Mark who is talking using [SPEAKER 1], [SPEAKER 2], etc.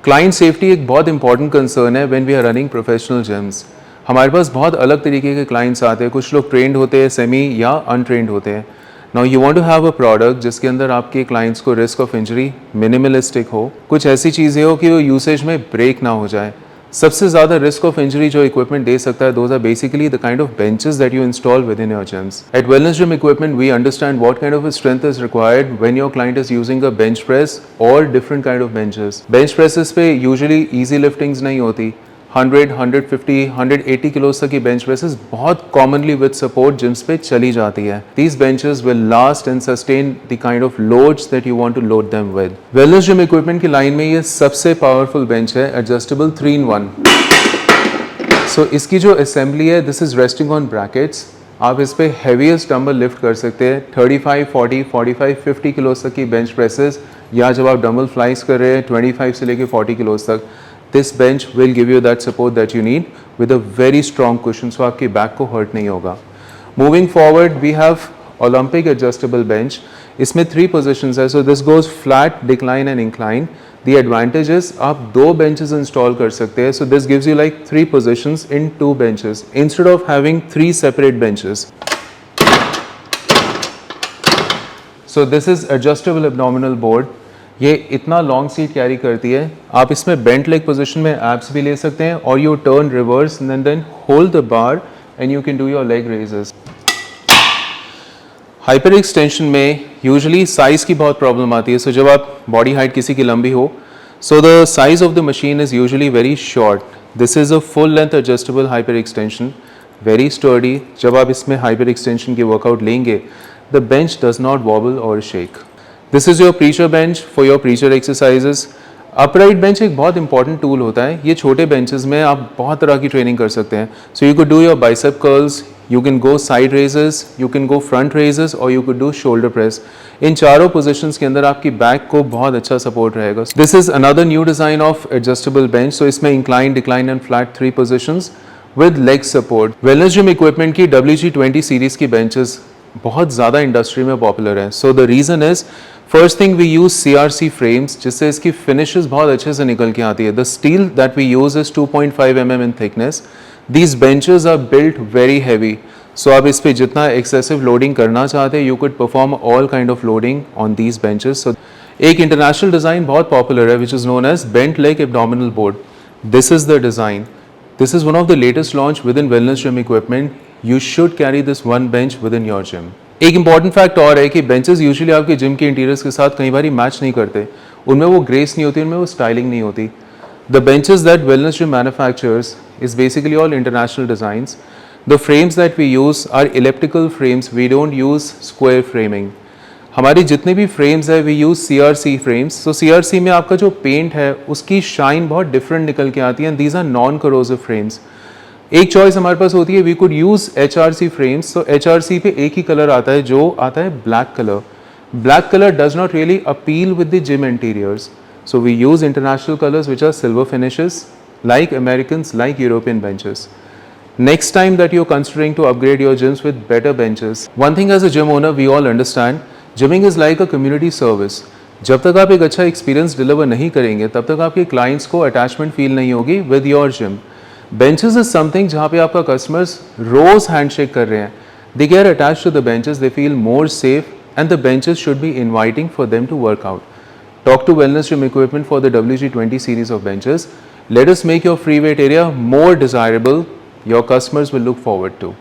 [SPEAKER 1] Client safety एक बहुत important concern है when we are running professional gyms. हमारे पास बहुत अलग तरीके के क्लाइंट्स आते हैं, कुछ लोग ट्रेंड होते हैं, सेमी या अनट्रेंड होते हैं। Now you want to have a product जिसके अंदर आपके क्लाइंट्स को रिस्क ऑफ इंजरी मिनिमलिस्टिक हो, कुछ ऐसी चीज़ें हो कि वो यूसेज में ब्रेक ना हो जाए। सबसे ज़्यादा रिस्क ऑफ इंजरी जो इक्विपमेंट दे सकता है, those are basically the kind of benches that you install with in your gyms. At Wellness Gym Equipment, we understand what kind of a strength is required when your client is using a bench press or different kind of benches. Bench presses पे usually easy liftings नहीं होती। 100, 150, 180 kilos तक की bench presses बहुत commonly with support gyms पे चली जाती है। These benches will last and sustain the kind of loads that you want to load them with. Wellness Gym Equipment की लाइन में ये सबसे powerful bench है, adjustable 3-in-1. So इसकी जो assembly है, this is resting on brackets. आप इस पे heaviest dumbbell lift कर सकते हैं, 35, 40, 45, 50 kilos तक की bench presses, या जब आप dumbbell flies कर रहे हैं 25 से लेके 40 kilos तक, this bench will give you that support that you need with a very strong cushion, so आपकी back को hurt नहीं होगा. Moving forward, we have Olympic adjustable bench. इसमें 3 positions है, so this goes flat, decline and incline. The advantage is आप 2 benches install कर सकते हैं, so this gives you like 3 positions in 2 benches instead of having 3 separate benches. So this is adjustable abdominal board. ये इतना long seat carry करती है, आप इसमें बेंट लेग पोजीशन में एब्स भी ले सकते हैं और you turn reverse and then hold the bar and you can do your leg raises. Hyper extension में यूजुअली साइज की बहुत प्रॉब्लम आती है, सो जब आप बॉडी हाइट किसी की लंबी हो, so the size of the machine is usually very short. This is a full length adjustable hyper extension, very sturdy. जब आप इसमें हाइपर एक्सटेंशन की वर्कआउट लेंगे, the bench does not wobble और shake. This is your preacher bench for your preacher exercises. Upright bench एक बहुत important tool होता है. ये छोटे बेंचेस में आप बहुत तरह की ट्रेनिंग कर सकते हैं. So you could do your bicep curls, you can go side raises, you can go front raises और you could do shoulder press. इन चारों पोजीशंस के अंदर आपकी बैक को बहुत अच्छा सपोर्ट रहेगा. This is another new design of adjustable bench. So इसमें incline, decline and flat 3 positions with leg support. Wellness Gym equipment की WG20 सीरीज़ की बेंचेस बहुत ज़्यादा इंडस्ट्री में पॉपुलर है. So the reason is, first thing we use CRC frames, जिससे इसकी finishes बहुत अच्छे से निकल के आती है. The steel that we use is 2.5 mm in thickness. These benches are built very heavy, so आप इस पर जितना एक्सेसिव लोडिंग करना चाहते हैं, you could perform all kind of loading on these benches. So एक इंटरनेशनल डिज़ाइन बहुत popular है which is known as bent leg abdominal board. This is the design. This is one of the latest launch with in Wellness Gym equipment. You should carry this one bench with in your gym. एक important fact और है कि benches usually आपके gym के interiors के साथ कई बार match नहीं करते. उनमें वो ग्रेस नहीं होती, उनमें वो स्टाइलिंग नहीं होती. The benches that Wellness gym manufactures is basically all international designs. The frames that we use are elliptical frames, we don't use square framing. हमारी जितने भी फ्रेम्स है we use CRC frames. So CRC में आपका जो paint है उसकी shine बहुत डिफरेंट निकल के आती है. And these are non corrosive frames. एक चॉइस हमारे पास होती है, we could use HRC frames. तो HRC पे एक ही कलर आता है, जो आता है black colour. Black colour does not really appeal with the gym interiors, so we use international colours which are silver finishes, like Americans, like European benches. Next time that you're considering to upgrade your gyms with better benches, one thing as a gym owner we all understand, gymming is like a community service. जब तक आप एक अच्छा experience deliver नहीं करेंगे, तब तक आपके क्लाइंट्स को अटैचमेंट फील नहीं होगी with your gym. Benches is something जहाँ पे आपका कस्टमर्स रोज हैंडशेक कर रहे हैं. They get attach to the benches, they feel more safe and the benches should be inviting for them to work out. Talk to Wellness Gym Equipment for the WG20 series of benches. Let us make your free weight area more desirable. Your customers will look forward to.